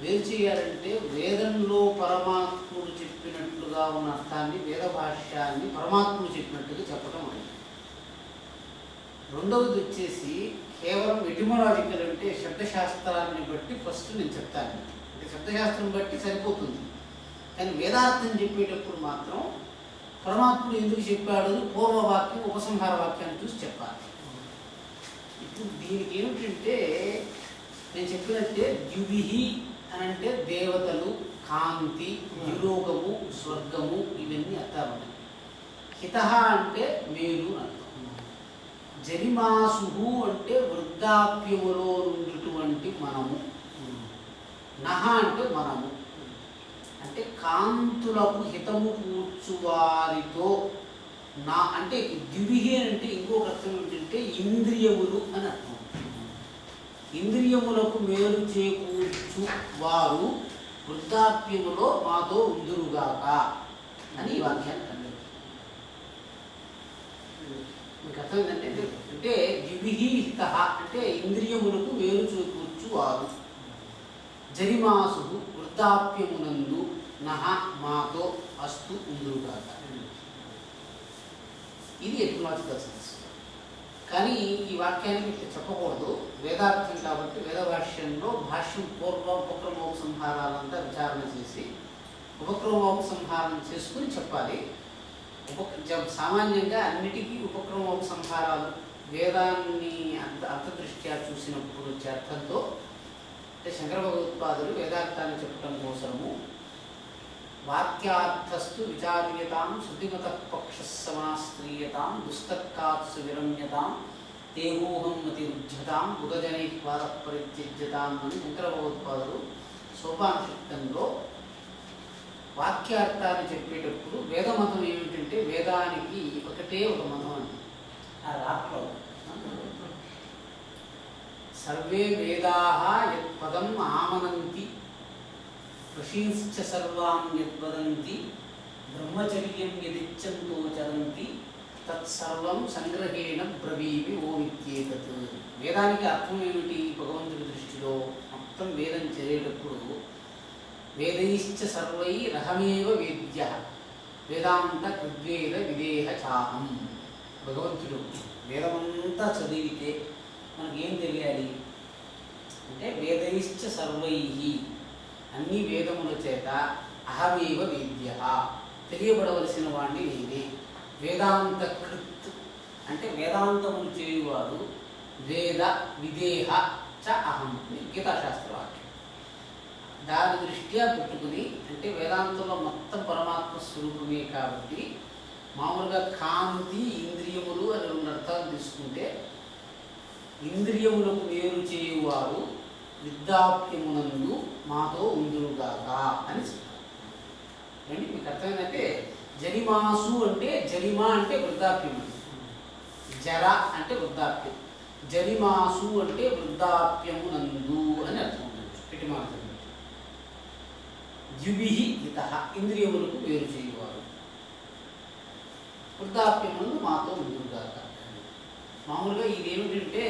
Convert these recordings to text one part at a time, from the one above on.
వేరు చేయాలంటే వేదంలో పరమాత్ముడు చెప్పినట్లుగా ఉన్న అర్థాన్ని వేద భాష్యాన్ని పరమాత్ముడు చెప్పినట్టుగా చెప్పడం అనేది. రెండవది వచ్చేసి కేవలం ఎటిమలాజికల్ అంటే శబ్దశాస్త్రాన్ని బట్టి ఫస్ట్ నేను చెప్తాను. అంటే శబ్దశాస్త్రం బట్టి సరిపోతుంది, కానీ వేదార్థం చెప్పేటప్పుడు మాత్రం పరమాత్ముడు ఎందుకు చెప్పాడు పూర్వవాక్యం ఉపసంహార వాక్యాన్ని చూసి చెప్పాలి. ఇప్పుడు దీనికి ఏమిటంటే నేను చెప్పినట్టే ద్యువిహి అని అంటే దేవతలు, కాంతి, ద్యులోకము, స్వర్గము ఇవన్నీ అర్థాలు ఉన్నాయి. హిత అంటే మేలు అర్థం. జరిమాసు అంటే వృద్ధాప్యములో ఉన్నటువంటి మనము. నహ అంటే మనము అంటే కాంతులకు హితము కూర్చువారితో నా అంటే ద్విహి అంటే ఇంకొక అర్థం ఏంటంటే ఇంద్రియములు అని అర్థం. ఇంద్రియములకు మేలు చేకూర్చు వారు వృద్ధాప్యములో మాతో ఉందురుగాక అని ఈ వాక్యాన్ని అన్నారు. మీకు అర్థమైందంటే అంటే ద్విహి హిత అంటే ఇంద్రియములకు మేలు చేకూర్చు వారు, జరిమాసు వృద్ధాప్యమునందు నహ మాతో అస్తు ఉందురుగాక. ఇది ఎటిమాలజికల్ సెన్స్. కానీ ఈ వాక్యానికి ఇట్లా చెప్పకూడదు, వేదార్థం కాబట్టి వేద భాష్యంలో భాష్యం పూర్వ ఉపక్రమోపసంహారాలంతా విచారణ చేసి ఉపక్రమోపసంహారం చేసుకుని చెప్పాలి. సామాన్యంగా అన్నిటికీ ఉపక్రమోపసంహారాలు వేదాన్ని అర్థదృష్ట్యా చూసినప్పుడు వచ్చే అర్థంతో అంటే శంకర భగవత్పాదులు వేదార్థాన్ని చెప్పడం కోసము వాక్యార్థస్తు విచార్యతాం శృతిమత పక్ష సమాస్త్రీయతాం దుస్తర్కాత్సు విరమ్యతాం తేహోహం మతి ఉజ్జతాం బుధజనై పాద పరిత్యజ్యతాం అని శంకర భగవత్పాదులు సోపానశక్తంలో వాక్యార్థాన్ని చెప్పేటప్పుడు వేదమతం ఏమిటంటే వేదానికి ఒకటే ఒక మతం అని ఆ రాట్లో సర్వే వేదాః యత్పదం ఆమనంతి ఋషీంశ్చ సర్వాన్ యద్వదంతి బ్రహ్మచర్యం యదిచ్చంతో చరంతి తత్సర్వం సంగ్రహేణ బ్రవీమి ఓమిత్యేతత్. వేదానికి అర్థం ఏమిటి భగవంతుడి దృష్టిలో? మొత్తం వేదం చదివేటప్పుడు వేదైశ్చ సర్వైరహమేవ వేద్య వేదాంత కృద్వేద విదేహ చాహం. భగవంతుడు వేదమంతా చదివితే మనకేం తెలియాలి అంటే వేదైశ్చ సర్వైహి అన్ని వేదముల చేత అహమేవ వేద్య తెలియబడవలసిన వాడిని నేనే. వేదాంత కృత్ అంటే వేదాంతములు చేయువాడు, వేద విదేహ చ అహం గీతాశాస్త్ర వాక్యం. దాని దృష్ట్యా పెట్టుకుని అంటే వేదాంతంలో మొత్తం పరమాత్మ స్వరూపమే కాబట్టి మామూలుగా కాంతి ఇంద్రియములు అని రెండు అర్థాలు తీసుకుంటే ఇంద్రియములకు వేరు చేయువారు వృద్ధాప్యమునందు మాతో ఉందురుగాక అని చెప్తారు. అండి మీకు అర్థమైందంటే జరిమాసు అంటే జరిమా అంటే వృద్ధాప్యం, జర అంటే వృద్ధాప్యం, జరిమాసు అంటే వృద్ధాప్యమునందు అని అర్థం ఉండొచ్చు. ఇటు మాత్రం ద్యుభిః హితః ఇంద్రియములకు వేరు చేయువారు వృద్ధాప్యమునందు మాతో ఉందురుగాక. మామూలుగా ఇదేమిటంటే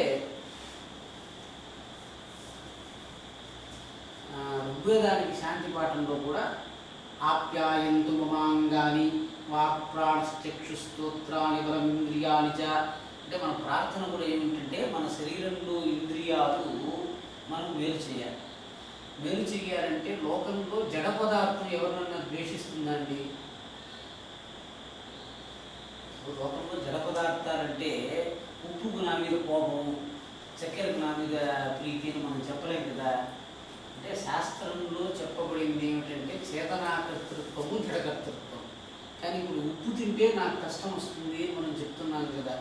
ఋగ్వేదానికి శాంతి పాఠంలో కూడా ఆప్యాయంతు మమాంగాని వాక్ప్రాణశ్చక్షుస్తోత్రాని బలమింద్రియాని చ అంటే మన ప్రార్థన కూడా ఏమిటంటే మన శరీరంలో ఇంద్రియాలు మనం వేరు చేయాలి. వేరు చేయాలంటే లోకంలో జడ పదార్థం ఎవరినన్నా ద్వేషిస్తుందండి? లోకంలో జడ పదార్థాలంటే ఉప్పుకు నా మీద కోపం, చక్కెరకు నా మీద ప్రీతి అని మనం చెప్పలేం కదా. అంటే శాస్త్రంలో చెప్పబడింది ఏమిటంటే చేతనాకర్తృత్వము జడకర్తృత్వం. కానీ ఇప్పుడు ఉప్పు తింటే నాకు కష్టం వస్తుంది అని మనం చెప్తున్నాం కదా.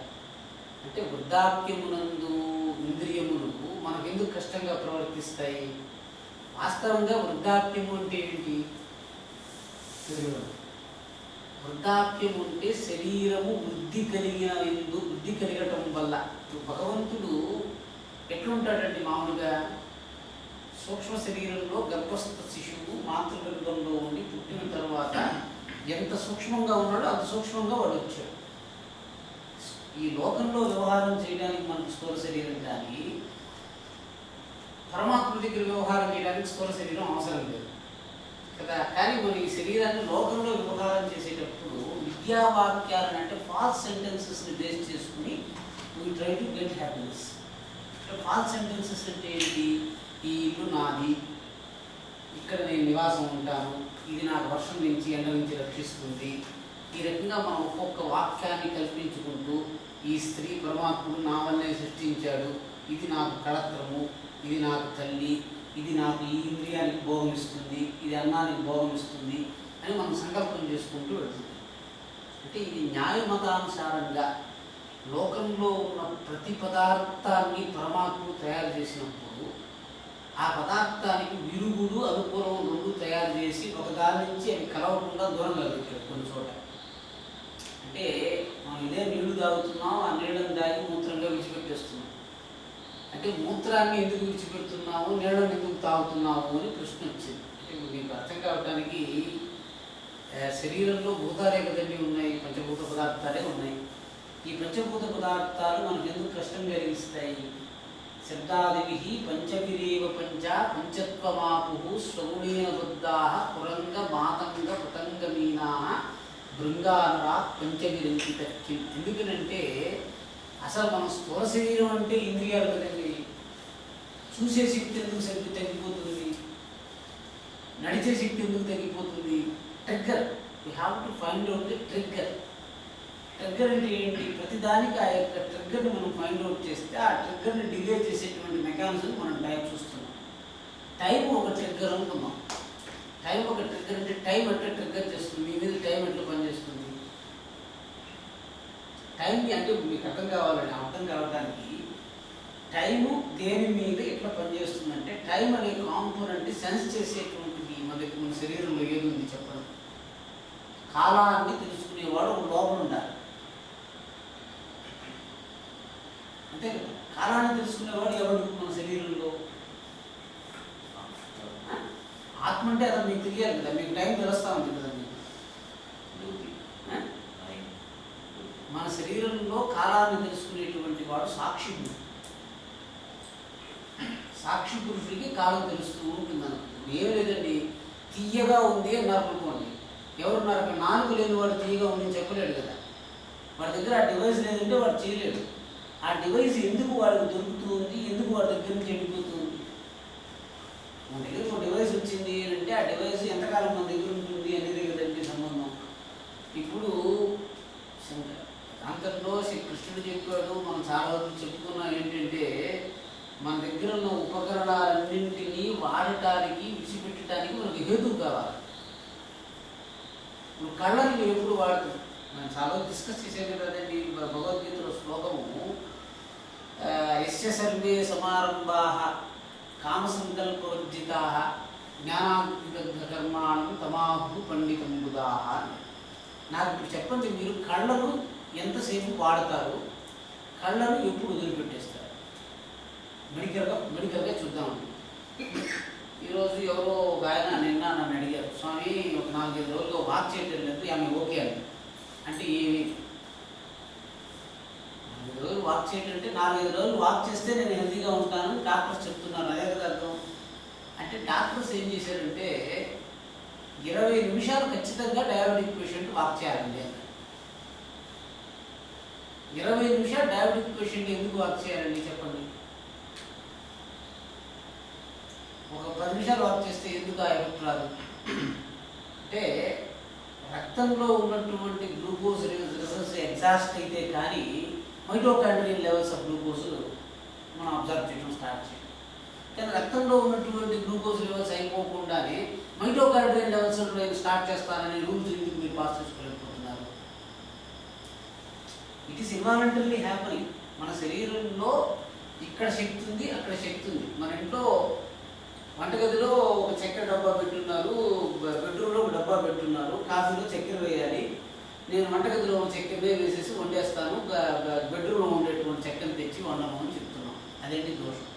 అంటే వృద్ధాప్యమునందు ఇంద్రియములు మనకెందుకు కష్టంగా ప్రవర్తిస్తాయి? వాస్తవంగా వృద్ధాప్యము అంటే ఏంటి? వృద్ధాప్యం అంటే శరీరము వృద్ధి కలిగటం వల్ల. భగవంతుడు ఎట్లుంటాడంటే మామూలుగా సూక్ష్మ శరీరంలో గర్భస్థ శిశువు మాతృగర్భంలో ఉండి పుట్టిన తర్వాత ఎంత సూక్ష్మంగా ఉన్నాడో అంత సూక్ష్మంగా వాడు వచ్చాడు. ఈ లోకంలో వ్యవహారం చేయడానికి మనకు స్థూల శరీరం కానీ పరమాత్మ దగ్గర వ్యవహారం చేయడానికి స్థూల శరీరం అవసరం లేదు కదా. కానీ మన ఈ శరీరాన్ని లోకంలో వ్యవహారం చేసేటప్పుడు విద్యావాక్యాలను అంటే ఫాల్స్ సెంటెన్సెస్ని బేస్ చేసుకుని we try to get happiness. False sentences అంటే ఏంటి? ఈ ఇల్లు నాది, ఇక్కడ నేను నివాసం ఉంటాను, ఇది నాకు వర్షం నుంచి ఎండ నుంచి రక్షిస్తుంది. ఈ రకంగా మనం ఒక్కొక్క వాక్యాన్ని కల్పించుకుంటూ ఈ స్త్రీ పరమాత్ముడు నా వల్లే సృష్టించాడు, ఇది నాకు కళత్రము, ఇది నాకు తల్లి, ఇది నాకు ఈ ఇంద్రియానికి భోగం ఇస్తుంది, ఇది అన్నానికి భోగం ఇస్తుంది అని మనం సంకల్పం చేసుకుంటూ వెళ్తుంది. అంటే ఇది న్యాయమతానుసారంగా లోకంలో ఉన్న ప్రతి పదార్థాన్ని పరమాత్ముడు తయారు చేసినప్పుడు ఆ పదార్థానికి విరుగుడు అనుకూలం రెండు తయారు చేసి ఒకదాని నుంచి అవి కలవకుండా దూరంగా పెట్టారు కొన్ని చోట. అంటే మనం ఇదే నీళ్లు తాగుతున్నాం, ఆ నీళ్ళని తాగి మూత్రంగా విడిచిపెట్టేస్తున్నాం. అంటే మూత్రాన్ని ఎందుకు విడిచిపెడుతున్నాము, నీళ్ళని ఎందుకు తాగుతున్నాము అని ప్రశ్న వచ్చింది. అంటే మీకు అర్థం కావడానికి శరీరంలో భూతాలే కదండి ఉన్నాయి, పంచభూత పదార్థాలే ఉన్నాయి. ఈ పంచభూత పదార్థాలు మనకు ఎందుకు కష్టం కలిగిస్తాయి? శబ్దాదిభి పంచగిరేవ పంచ పంచత్వమాపు శ్రవణేన బుద్ధా పురంగ మాతంగ పతంగమీనా బృంగానరా పంచగిరంకిత. ఎందుకనంటే అసలు మన స్థూల శరీరం అంటే ఇంద్రియాలు కదండి. చూసే శక్తి ఎందుకు సరిగ్గా తగ్గిపోతుంది, నడిచే శక్తి ఎందుకు తగ్గిపోతుంది? Trigger, we have to find out the trigger. Trigger అంటే ఏంటి? ప్రతిదానికి ఆ యొక్క ట్రిగ్గర్ని మనం ఫైండ్ అవుట్ చేస్తే ఆ ట్రిగ్గర్ని డిలే చేసేటువంటి మెకానిజం మనం టైం చూస్తున్నాం. టైం ఒక ట్రిగ్గర్ అనుకున్నాం. టైం ఒక ట్రిగ్గర్ అంటే టైం ఎట్లా ట్రిగ్గర్ చేస్తుంది, మీ మీద టైం ఎట్లా పనిచేస్తుంది? టైంకి అంటే మీకు అర్థం కావాలండి, అర్థం కావడానికి టైము దేని మీద ఎట్లా పనిచేస్తుందంటే టైం అనే కాంపోనెంట్ సెన్స్ చేసేటువంటిది మన శరీరంలో ఏది ఉంది చెప్పడం. కాలాన్ని తెలుసుకునేవాడు ఒక లోపల ఉండాలి, అంతే కదా. కాలాన్ని తెలుసుకునేవాడు ఎవరు మన శరీరంలో? ఆత్మ అంటే అది మీకు తెలియాలి కదా, మీకు టైం తెలుస్తూ ఉంది కదా. మన శరీరంలో కాలాన్ని తెలుసుకునేటువంటి వాడు సాక్షిడు. సాక్షి పురుషుడికి కాలం తెలుస్తూ ఉంటుంది అనుకుంటుంది. ఏం లేదండి, తీయగా ఉంది అన్నారు అనుకోండి. ఎవరున్నారు అక్కడ? నాలుగు లేని వాడు తీయగా ఉందని చెప్పలేడు కదా. వాడి దగ్గర ఆ డివైస్ లేదంటే వాడు చేయలేడు. ఆ డివైస్ ఎందుకు వాడికి దొరుకుతూ ఉంది, ఎందుకు వాడి దగ్గర నుంచి వెళ్ళిపోతూ ఉంది? మన దగ్గర ఒక డివైస్ వచ్చింది అంటే ఆ డివైస్ ఎంతకాలం మన దగ్గర ఉంటుంది అనేది కదండి సంబంధం. ఇప్పుడు అంతలో కృష్ణుడు చెప్పాడు, మనం చాలా వరకు చెప్పుకున్నాం ఏంటంటే మన దగ్గర ఉన్న ఉపకరణాలన్నింటినీ వాడటానికి విడిచిపెట్టడానికి మనకి హేతువు కావాలి. ఇప్పుడు కళ్ళని మీరు ఎప్పుడు వాడుతుంది, మనం చాలా డిస్కస్ చేసేది కదండి. భగవద్గీతలో శ్లోకము యస్య సర్వే సమారంభాః కామసంకల్పవర్జితాః జ్ఞానాగ్నిదగ్ధ కర్మాణం తమాహు పండితం బుధాః. నాకు ఇప్పుడు చెప్పండి, మీరు కళ్ళను ఎంతసేపు వాడతారు, కళ్ళను ఎప్పుడు వదిలిపెట్టేస్తారు? మెడికల్గా చూద్దామండి. ఈరోజు ఎవరో ఒక ఆయన నిన్న నన్ను అడిగారు, స్వామి ఒక 4-5 రోజులుగా వాక్ చేయటం లేదు, ఆమె ఓకే అని. అంటే ఏమి 4 రోజులు వాక్ చేయటం అంటే 4-5 రోజులు వాక్ చేస్తే నేను హెల్తీగా ఉంటాను డాక్టర్స్ చెప్తున్నారు, అదే కదా అర్థం. అంటే డాక్టర్స్ ఏం చేశారంటే 20 నిమిషాలు ఖచ్చితంగా డయాబెటిక్ పేషెంట్ వాక్ చేయాలండి అన్నారు. 20 నిమిషాలు డయాబెటిక్ పేషెంట్ ఎందుకు వాక్ చేయాలండి చెప్పండి? ఒక 10 నిమిషాలు వాక్ చేస్తే ఎందుకు ఆ ఎఫెక్ట్ రాదు? అంటే రక్తంలో ఉన్నటువంటి గ్లూకోజ్ రిజర్వ్స్ ఎగ్జాస్ట్ అయితే కానీ మైటోకాండ్రియల్ లెవెల్స్ ఆఫ్ గ్లూకోజ్ మనం అబ్జర్వ్ చేయడం స్టార్ట్ చేయాలి. కానీ రక్తంలో ఉన్నటువంటి గ్లూకోజ్ లెవెల్స్ అయిపోకుండానే మైటోకాండ్రియల్ లెవెల్స్ స్టార్ట్ చేస్తానని రూల్స్ ఎందుకు మీరు పాస్ చేసుకోలేకపోతున్నారు? It is involuntary happening. మన శరీరంలో ఇక్కడ శక్తి ఉంది, అక్కడ శక్తి ఉంది. మన ఇంట్లో వంటగదిలో ఒక చక్కెర డబ్బా పెట్టున్నారు, బెడ్రూమ్లో ఒక డబ్బా పెట్టున్నారు, కాఫీలో చక్కెర వేయాలి. నేను వంటగదిలో ఉన్న చక్కెరనే వేసేసి వండేస్తాను, బెడ్రూమ్లో ఉండేటువంటి చక్కెర తెచ్చి వండము అని చెప్తున్నాం. అదేంటి దోషం?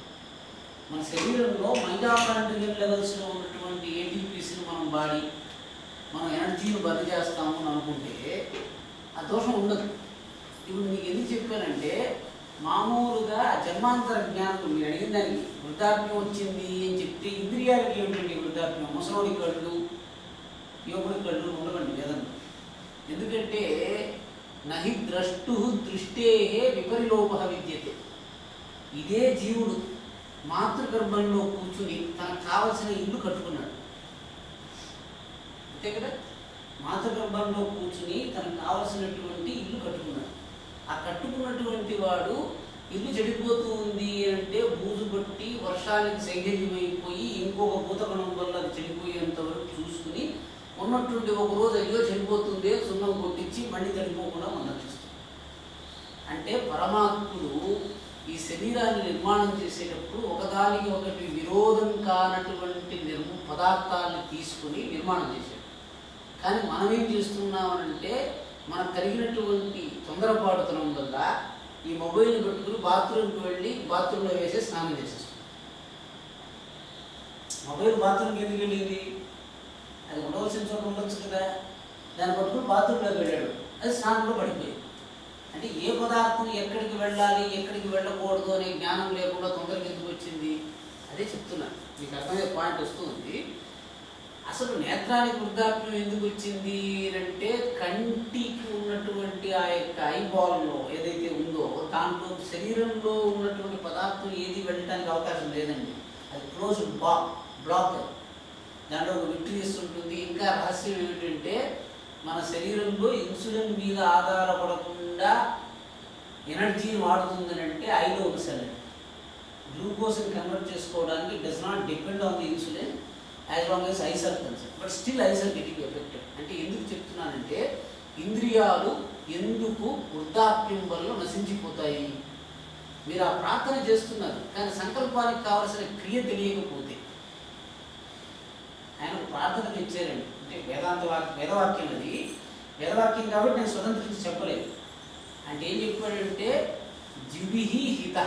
మన శరీరంలో మైటోకాండ్రియల్ లెవెల్స్లో ఉన్నటువంటి ఏటీపీస్ని మనం వాడి మనం ఎనర్జీని బర్న్ చేస్తాము అని అనుకుంటే ఆ దోషం ఉండదు. ఇప్పుడు మీకు ఎందుకు చెప్పానంటే మామూలుగా జన్మాంతర జ్ఞానం మీరు అడిగిన దానికి వృద్ధాప్యం వచ్చింది అని చెప్తే ఇంద్రియాలకి ఏమిటండి వృద్ధాప్యం? ముసలోడి కళ్ళు, యువకుడి కళ్ళు ఉండవండి వేదంలో. ఎందుకంటే నహి ద్రష్టు దృష్టే విపరిలోప విద్యతే. ఇదే జీవుడు మాతృగర్భంలో కూర్చుని తనకు కావలసిన ఇల్లు కట్టుకున్నాడు, అంతే కదా? మాతృగర్భంలో కూర్చుని తనకు కావలసినటువంటి ఇల్లు కట్టుకున్నాడు. ఆ కట్టుకున్నటువంటి వాడు ఇల్లు చెడిపోతూ ఉంది అంటే బూజు పట్టి వర్షానికి శైథిల్యమైపోయి ఇంకొక భూతకణం వల్ల అది చెడిపోయేంత వరకు చూసుకుని ఉన్నటువంటి ఒక రోజు అయ్యో చెడిపోతుంది సున్నం కొట్టించి మళ్ళీ చనిపోకుండా మనం రక్షిస్తాం. అంటే పరమాత్ముడు ఈ శరీరాన్ని నిర్మాణం చేసేటప్పుడు ఒకదానికి ఒకటి విరోధం కానటువంటి పదార్థాలను తీసుకుని నిర్మాణం చేశాడు. కానీ మనం ఏం చేస్తున్నామనంటే మనకు కలిగినటువంటి తొందరపాటుతనం వల్ల ఈ మొబైల్ పెట్టుకుని బాత్రూమ్కి వెళ్ళి బాత్రూంలో వేసే స్నానం చేసేస్తాం. మొబైల్ బాత్రూమ్కి ఎందుకు వెళ్ళింది? అది ఉండవలసిన చోట ఉండొచ్చు కదా. దాన్ని పట్టుకుని బాత్రూంలోకి వెళ్ళాడు, అది స్నానంలో పడిపోయింది. అంటే ఏ పదార్థం ఎక్కడికి వెళ్ళాలి ఎక్కడికి వెళ్ళకూడదు అనే జ్ఞానం లేకుండా తొందరగా ఎందుకు వచ్చింది? అదే చెప్తున్నాను, మీకు అర్థమయ్యే పాయింట్ వస్తుంది. అసలు నేత్రానికి వృద్ధాప్యం ఎందుకు వచ్చింది అంటే కంటికి ఉన్నటువంటి ఆ యొక్క ఐబాల్లో ఏదైతే ఉందో దాంట్లో శరీరంలో ఉన్నటువంటి పదార్థం ఏది వెళ్ళడానికి అవకాశం లేదండి. అది క్లోజ్డ్ బ్లాక్. దాంట్లో ఒక విట్రియస్ ఉంటుంది. ఇంకా రహస్యం ఏమిటంటే మన శరీరంలో ఇన్సులిన్ మీద ఆధారపడకుండా ఎనర్జీని వాడుతుందని అంటే ఐలో ఒక సెల్. గ్లూకోజ్ని కన్వర్ట్ చేసుకోవడానికి it does not depend on the insulin as long as eyes are concern. But still eyes are getting affected. అంటే ఎందుకు చెప్తున్నానంటే ఇంద్రియాలు ఎందుకు వృద్ధాప్యం వల్ల నశించిపోతాయి? మీరు ఆ ప్రార్థన చేస్తున్నారు, కానీ సంకల్పానికి కావలసిన క్రియ తెలియకపోతే ఆయన ప్రార్థన తెచ్చారండి. అంటే వేదవాక్యం అది వేదవాక్యం కాబట్టి నేను స్వతంత్రించి చెప్పలేదు. అంటే ఏం చెప్పాడంటే జివిహి హిత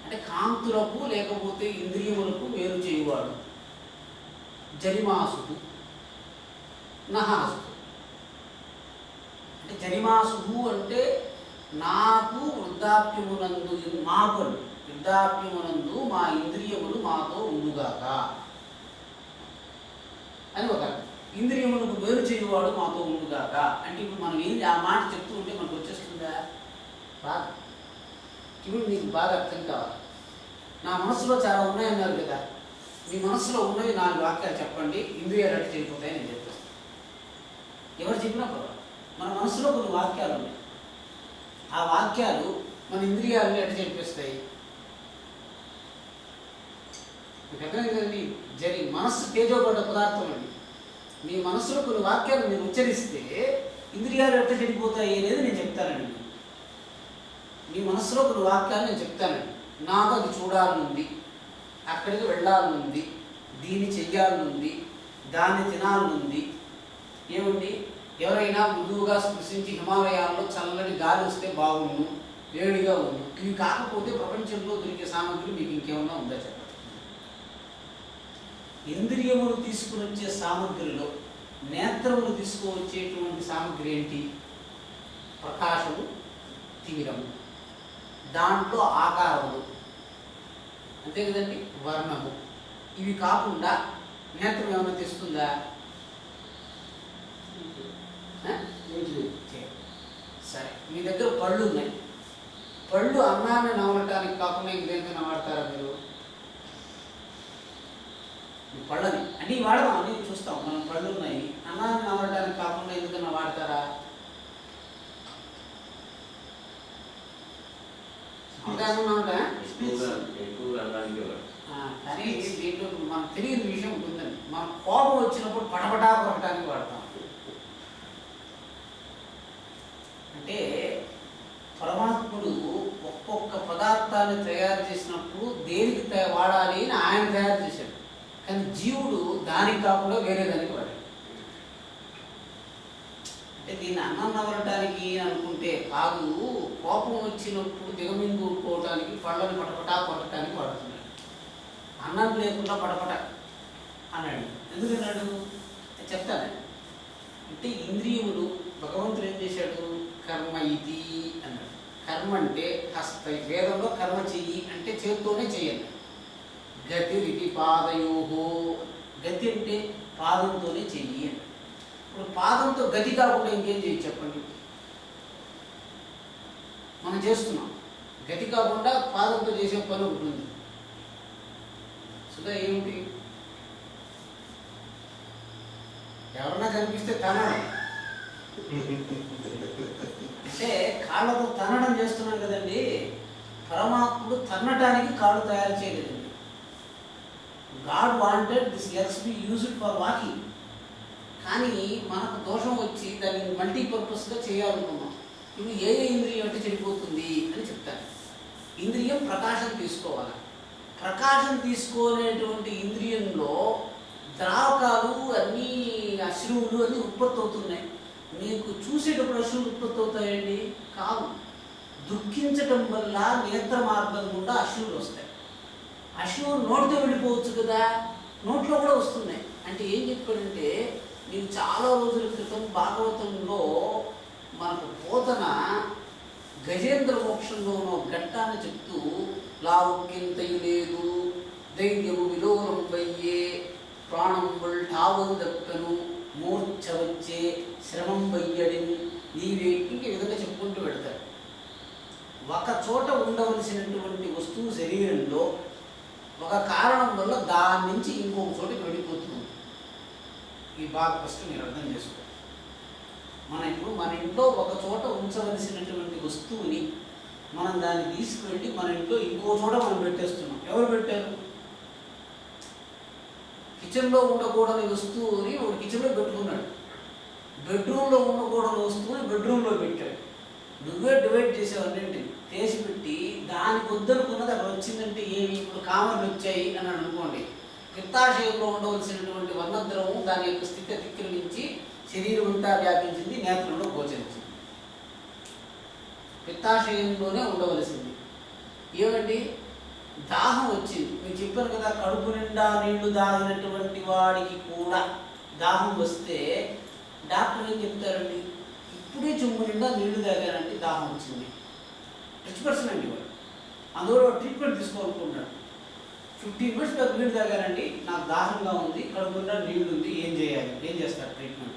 అంటే కాంతులకు లేకపోతే ఇంద్రియములకు వేరు చేయువాడు. జరిమాసు నహాసు అంటే జరిమాసు అంటే నాకు వృద్ధాప్యమునందు మాకు వృద్ధాప్యమునందు మా ఇంద్రియములు మాతో ఉండుగాక అని ఒక ఇంద్రియములకు వేరు చేయువాడు మాతో ఉండుగాక. అంటే ఇప్పుడు మనం ఏంటి ఆ మాట చెప్తూ ఉంటే మనకు వచ్చేస్తుందా? బాగా ఇప్పుడు మీకు బాగా అర్థం కావాలి. నా మనసులో చాలా ఉన్నాయన్నారు కదా, మీ మనసులో ఉన్నవి 4 వాక్యాలు చెప్పండి, ఇంద్రియాలు అట్టు చేరిపోతాయని నేను చెప్పేస్తాను. ఎవరు చెప్పినా పర్వాలేదు. మన మనసులో కొన్ని వాక్యాలు ఉన్నాయి, ఆ వాక్యాలు మన ఇంద్రియాలని అట్టు చేరిపిస్తాయి. మీకు అర్థమైంది కదండి. మనస్సు తేజోపడ్డ పదార్థం అండి. మీ మనసులో కొన్ని వాక్యాలు మీరు ఉచ్చరిస్తే ఇంద్రియాలు ఎట్లా చెడిపోతాయి అనేది నేను చెప్తానండి. మీ మనసులో కొన్ని వాక్యాలు నేను చెప్తానండి. నాకు అది చూడాలనుంది, అక్కడికి వెళ్ళాలనుంది, దీన్ని చెయ్యాలనుంది, దాన్ని తినాలనుంది. ఏముంది? ఎవరైనా మృదువుగా స్పృశించి హిమాలయాల్లో చల్లని గాలి వస్తే బాగుండు, వేడిగా ఉంది. ఇవి కాకపోతే ప్రపంచంలో దొరికే సామగ్రి మీకు ఇంకేమన్నా ఉందా చెప్పండి. ఇంద్రియములు తీసుకుని వచ్చే సామగ్రిలో నేత్రములు తీసుకువచ్చేటువంటి సామగ్రి ఏంటి? ప్రకాశము, తీరము, దాంట్లో ఆకారములు, అంతే కదండి, వర్ణము. ఇవి కాకుండా నేత్రం ఏమైనా తెస్తుందా? సరే, మీ దగ్గర పళ్ళు ఉన్నాయి. పళ్ళు అన్నాన్ని నవలటానికి కాకుండా ఇంకేమైనా వాడతారా మీరు? పళ్ళని అన్నీ వాడదాం, అన్నీ చూస్తాం. మనం పళ్ళు ఉన్నాయి, అన్నాన్ని నవలటానికి కాకుండా ఎందుకన్నా వాడతారా? కానీ దీంట్లో మనకు తెలియని విషయం ఉంటుందండి. మన కోపం వచ్చినప్పుడు పటపటా కొరకటానికి వాడతాం. అంటే పరమాత్ముడు ఒక్కొక్క పదార్థాన్ని తయారు చేసినప్పుడు దేనికి వాడాలి అని ఆయన తయారు చేశాడు. కానీ జీవుడు దానికి కాకుండా వేరే దానికి వాడాడు. అంటే దీన్ని అన్నం నవరటానికి అనుకుంటే కాదు, కోపం వచ్చినప్పుడు దిగమింగుకోవటానికి పళ్ళని పటపటా కొట్టడానికి వాడుతున్నాడు. అన్నం లేకుండా పటపట అన్నాడు. ఎందుకన్నాడు చెప్తాను. అంటే ఇంద్రియములు భగవంతుడు ఏం చేశాడు? కర్మ ఇది అన్నాడు. కర్మ అంటే హస్త, వేదంలో కర్మ చెయ్యి అంటే చేతితోనే చేయాలి. గతి రితి పాదయోహో, గతి అంటే పాదంతోనే చెయ్యి అని. ఇప్పుడు పాదంతో గతి కాకుండా ఇంకేం చేయొచ్చు చెప్పండి? మనం చేస్తున్నాం, గతి కాకుండా పాదంతో చేసే పని ఒకటి ఉంది. సుధా ఏమిటి? ఎవరన్నా కనిపిస్తే తనడం, అంటే కాళ్ళతో తన్నడం చేస్తున్నాం కదండి. పరమాత్ముడు తన్నటానికి కాళ్ళు తయారు చేయలేదండి. God wanted this legs be used for walking. కానీ మనకు దోషం వచ్చి దాన్ని మల్టీపర్పస్గా చేయాలనుకున్నాం. ఇప్పుడు ఏ ఇంద్రియం అంటే చెడిపోతుంది అని చెప్తాను. ఇంద్రియం ప్రకాశం తీసుకోవాలి. ప్రకాశం తీసుకోలేటువంటి ఇంద్రియంలో ద్రావకాలు అన్నీ, అశ్రువులు అన్నీ ఉత్పత్తి అవుతున్నాయి. మీకు చూసేటప్పుడు అశ్రువులు ఉత్పత్తి అవుతాయండి? కాదు. దుఃఖించటం వల్ల నేత్ర మార్గం గుండా అశ్రువులు వస్తాయి. అశ్రువులు నోటితో వెళ్ళిపోవచ్చు కదా, నోట్లో కూడా వస్తున్నాయి. అంటే ఏం చెప్పాడంటే, నేను చాలా రోజుల క్రితం భాగవతంలో మనకు పోతన గజేంద్ర మోక్షంలోనో ఘట్టాన్ని చెప్తూ, లావుక్యంతయు లేదు, ధైర్యము విలోలం వయ్యే, ప్రాణంబుల్ ఠావలు దక్కను, మూర్ఛ వచ్చే, శ్రమం వయ్యడిని నీవే, ఇంక ఈ విధంగా చెప్పుకుంటూ పెడతాడు. ఒక చోట ఉండవలసినటువంటి వస్తువు శరీరంలో ఒక కారణం వల్ల దాని నుంచి ఇంకొక చోటకి వెళ్ళిపోతుంది. ఈ బాగా ఫస్ట్ మీరు అర్థం చేసుకోండి. ఇప్పుడు మన ఇంట్లో ఒక చోట ఉంచవలసినటువంటి వస్తువుని మనం దాన్ని తీసుకువెళ్ళి మన ఇంట్లో ఇంకో చోట మనం పెట్టేస్తున్నాం. ఎవరు పెట్టారు? కిచెన్లో ఉండకూడని వస్తువుని ఒక కిచెన్లో పెట్టుకున్నాడు, బెడ్రూమ్లో ఉండకూడని వస్తువుని బెడ్రూమ్లో పెట్టాడు. నువ్వే డివైడ్ చేసావు అన్నింటిని చేసి పెట్టి, దానికి వద్దనుకున్నది అక్కడ వచ్చిందంటే ఏమి? ఇప్పుడు కామర్లు వచ్చాయి అని అనుకోండి. పిత్తాశయంలో ఉండవలసినటువంటి వర్ణద్రవం దాని యొక్క స్థితి అతిక్రమించి శరీరం అంతా వ్యాపించింది, నేత్రంలో గోచరించింది. పిత్తాశయంలోనే ఉండవలసింది. ఏమండి? దాహం వచ్చింది. మీకు చెప్పాను కదా, కడుపు నిండా నీళ్లు తాగినటువంటి వాడికి కూడా దాహం వస్తే డాక్టర్ ఏం చెప్తారండి? ఇప్పుడే చెంబు నిండా నీళ్లు తాగారంటే దాహం వచ్చింది. రిచ్ పర్సన్ అండి వాడు, అందులో ట్రీట్మెంట్ తీసుకోవాలనుకుంటున్నాడు. 15 minutes దాకా నీళ్ళు తాగారండి, నాకు దాహంగా ఉంది, కడుపు నిండా నీళ్ళు ఉంది, ఏం చేయాలి? ఏం చేస్తారు ట్రీట్మెంట్?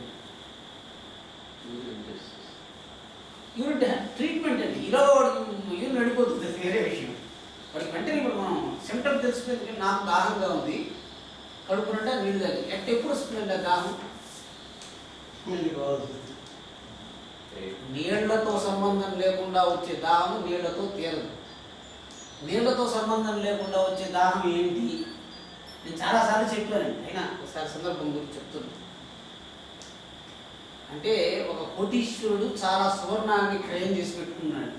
యూరిన్ ట్రీట్మెంట్ అండి. ఇలా వాడికి యూరిన్ నడిపోతుంది, వేరే విషయం. వాడికి వెంటనే ఇప్పుడు మనం సిమ్టమ్ తెలిసిపోయింది, నాకు దాహంగా ఉంది, కడుపు నిండా నీళ్ళు తాగి. ఎప్పుడు వస్తుందండి ఆ దాహం? నీళ్లతో సంబంధం లేకుండా వచ్చే దాహం నీళ్లతో తీరదు. నీళ్లతో సంబంధం లేకుండా వచ్చే దాహం ఏంటి? నేను చాలాసార్లు చెప్పానండి, అయినా ఒకసారి సందర్భం గురించి చెప్తున్నాను. అంటే ఒక కోటీశ్వరుడు చాలా సువర్ణాన్ని క్రయం చేసి పెట్టుకున్నాడు.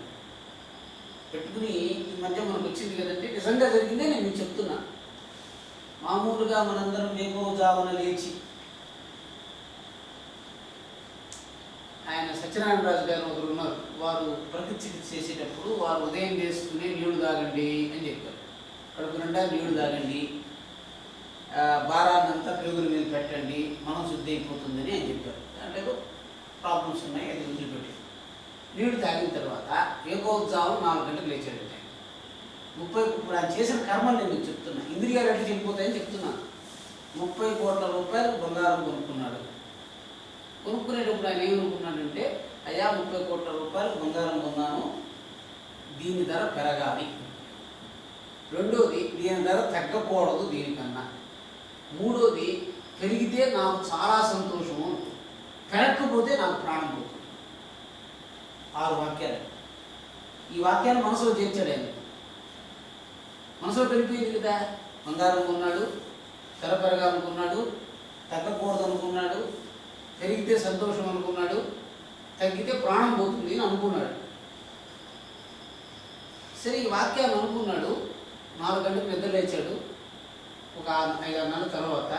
పెట్టుకుని ఈ మధ్య మనకు వచ్చింది కదంటే, నిజంగా జరిగిందే నేను మీకు చెప్తున్నా. మామూలుగా మనందరం వేకోజామున లేచి, ఆయన సత్యనారాయణరాజు గారు ఒకరు ఉన్నారు, వారు ప్రతిచికిత్స చేసేటప్పుడు వారు ఉదయం చేసుకునే నీళ్లు తాగండి అని చెప్పారు. కడుపు నిండా నీళ్లు తాగండి, భారాన్నంతా పెరుగుల మీద పెట్టండి, మనం శుద్ధి అయిపోతుందని అని చెప్పారు. అంటే ప్రాబ్లమ్స్ ఉన్నాయి, అది వదిలిపెట్టి నీళ్లు తాగిన తర్వాత ఏకోజాము 4 గంటలకు లేచాడు. 30 ఇప్పుడు ఆయన చేసిన కర్మలు నేను మీకు చెప్తున్నా, ఇంద్రియాలు ఎట్లా చెడిపోతాయని చెప్తున్నాను. 30 కోట్ల రూపాయలు బంగారం కొనుక్కున్నాడు. కొనుక్కునేటప్పుడు ఆయన ఏమనుకున్నాడంటే, అయ్యా 30 కోట్ల రూపాయలు బంగారం కొన్నాను, దీని ధర పెరగాలి. రెండోది, దీని ధర తగ్గకూడదు దీనికన్నా. మూడోది, పెరిగితే నాకు చాలా సంతోషము, పెరగకపోతే నాకు ప్రాణం పోతుంది. 6 వాక్యాలు. ఈ వాక్యాలు మనసులో చేర్చాడు ఆయన. మనసులో పెరిగిపోయింది కదా, బంగారం కొన్నాడు, ధర పెరగాలనుకున్నాడు, తగ్గకూడదు అనుకున్నాడు, పెరిగితే సంతోషం అనుకున్నాడు, తగ్గితే ప్రాణం పోతుంది అని అనుకున్నాడు. సరే, ఈ వాక్యాన్ని అనుకున్నాడు. 4 గంటలకు నిద్ర లేచాడు. ఒక 5-6 నెలల తర్వాత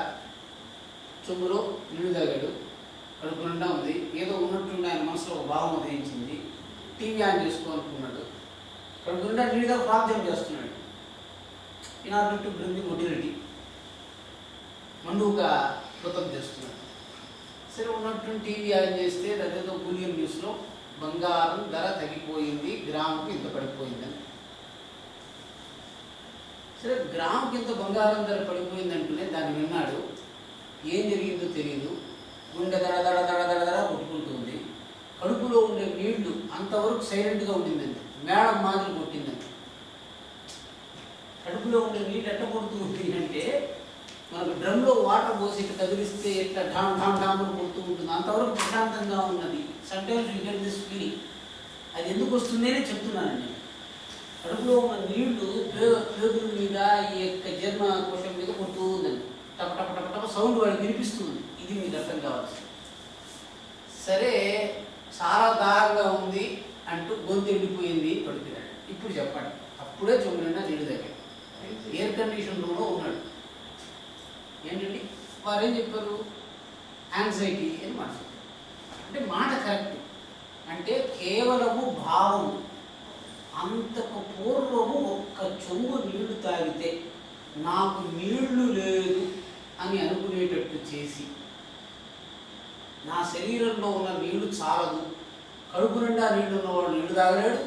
చెంబులో నీళ్లు తాగాడు, కడుపు నిండా ఉంది. ఏదో ఉన్నట్టుండి ఆయన మనసులో ఒక భావం ఉదయించింది. TV on చేసుకోవాలనుకున్నాడు. కడుపు నిండా నీళ్ళు దాకా ప్రార్థన చేస్తున్నాడు. In order to bring the motility, మండుగా కృతం చేస్తున్నాడు. సరే, ఉన్నట్టు టీవీ ఆన్ చేస్తే అదేదో బులియన్ న్యూస్లో బంగారం ధర తగ్గిపోయింది, గ్రాముకి ఇంత పడిపోయిందని. సరే, గ్రాముకి ఇంత బంగారం ధర పడిపోయిందంటూనే దాన్ని విన్నాడు. ఏం జరిగిందో తెలియదు. గుండె దడ దడ దడ దడ దడ కొట్టుకుంటుంది. కడుపులో ఉండే నీళ్లు అంతవరకు సైలెంట్గా ఉండిందండి, మేడం మాదిరి కొట్టిందండి. కడుపులో ఉండే నీళ్ళు ఎట్ట కొడుతూ ఉంటుంది అంటే, మనకు డ్రమ్లో వాటర్ పోసి ఇట్లా కదిలిస్తే ఇట్లా ఢామ్ ఢామ్ ఢామ్ అని కొడుతూ ఉంటుంది. అంతవరకు ప్రశాంతంగా ఉన్నది. Sometimes you get this feeling. అది ఎందుకు వస్తుందనే చెప్తున్నానండి. కడుపులో ఉన్న నీళ్లు పేగుల మీద, ఈ యొక్క జీర్ణ కోశం మీద కొడుతూ ఉందండి. టప టప టప టప సౌండ్ వాడికి వినిపిస్తుంది. ఇది మీకు అర్థం కావచ్చు. సరే, చాలా దారుగా ఉంది అంటూ గొంతు ఎండిపోయింది, పడిపోయాడు. ఇప్పుడు చెప్పండి, అప్పుడే చూడకుండా నీళ్ళు దగ్గర ఎయిర్ కండిషన్ రూమ్లో ఉన్నాడు. ఏంటండి వారేం చెప్పారు? యాంగ్జైటీ అని మాట చెప్పారు. అంటే మాట కరెక్ట్. అంటే కేవలము భావము. అంతకు పూర్వము ఒక్క చెంబు నీళ్లు తాగితే నాకు నీళ్లు లేదు అని అనుకునేటట్టు చేసి, నా శరీరంలో ఉన్న నీళ్లు చాలదు, కడుపు నిండా నీళ్లు ఉన్నవాడు నీళ్లు తాగలేడు,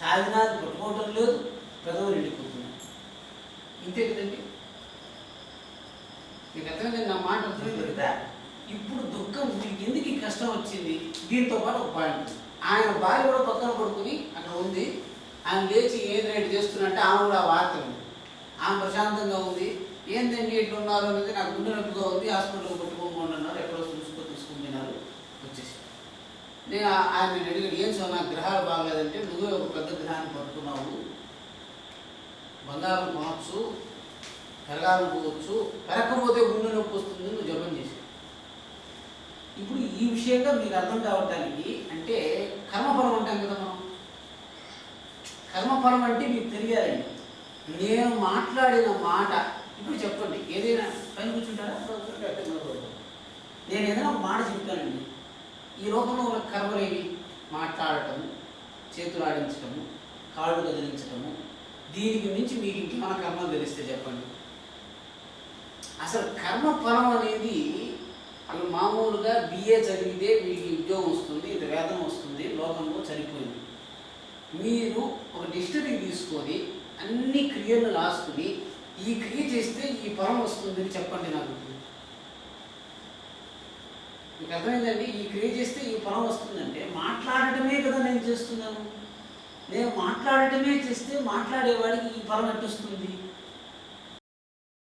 తాగినా పట్టుకోవటం లేదు, పెదవులు నిండిపోతున్నాయి. ఇంతే కదండి. మీకు అర్థమైంది నా మాట? అర్థమైంది కదా. ఇప్పుడు దుఃఖం, మీకు ఎందుకు ఈ కష్టం వచ్చింది? దీంతో పాటు ఒక పాయింట్. ఆయన భార్య కూడా పక్కన పడుకుని అక్కడ ఉంది. ఆయన లేచి ఏం రైట్ చేస్తున్నట్టే ఆమె కూడా ఆ వార్త ఉంది. ఆమె ప్రశాంతంగా ఉంది. ఏంటండి ఎట్లు ఉన్నారు అనేది, నాకు గుండె నొప్పిగా ఉంది, హాస్పిటల్కి పట్టుకోకుండా అన్నారు, ఎక్కడో తీసుకున్నారు, వచ్చేసి. నేను ఆయన అడిగాడు, ఏం సార్ నాకు గ్రహాలు బాగలేదంటే, నువ్వే ఒక పెద్ద గ్రహాన్ని పట్టుకున్నావు, బంగారం కొనవచ్చు, పెరగాలం పోవచ్చు, పెరగకపోతే గుండె నొప్పి వస్తుంది, నువ్వు జపం చేసావు. ఇప్పుడు ఈ విషయంగా మీకు అర్థం కావటానికి, అంటే కర్మఫలం అంటాం కదా మనం. కర్మఫలం అంటే మీకు తెలియాలండి. నేను మాట్లాడిన మాట ఇప్పుడు చెప్పండి. ఏదైనా పైన కూర్చుంటారా? నేను ఏదైనా ఒక మాట చెప్పానండి. ఈ లోకంలో ఉన్న కర్మలేవి? మాట్లాడటము, చేతులు ఆడించటము, కాళ్ళు కదిలించటము. దీనికి మించి మీకు ఇంకేమైనా కర్మలు తెలిస్తే చెప్పండి. అసలు కర్మఫలం అనేది వాళ్ళు మామూలుగా బిఏ చదివితే వీడికి ఉద్యోగం వస్తుంది, ఇంత వేతనం వస్తుంది, లోకంలో చనిపోయింది. మీరు ఒక డిక్షనరీ తీసుకొని అన్ని క్రియలు రాసుకుని ఈ క్రియ చేస్తే ఈ ఫలం వస్తుందని చెప్పండి నాకు. మీకు అర్థమైందండి? ఈ క్రియ చేస్తే ఈ ఫలం వస్తుందంటే మాట్లాడటమే కదా నేను చేస్తున్నాను. నేను మాట్లాడటమే చేస్తే మాట్లాడేవాడికి ఈ ఫలం ఎట్టొస్తుంది?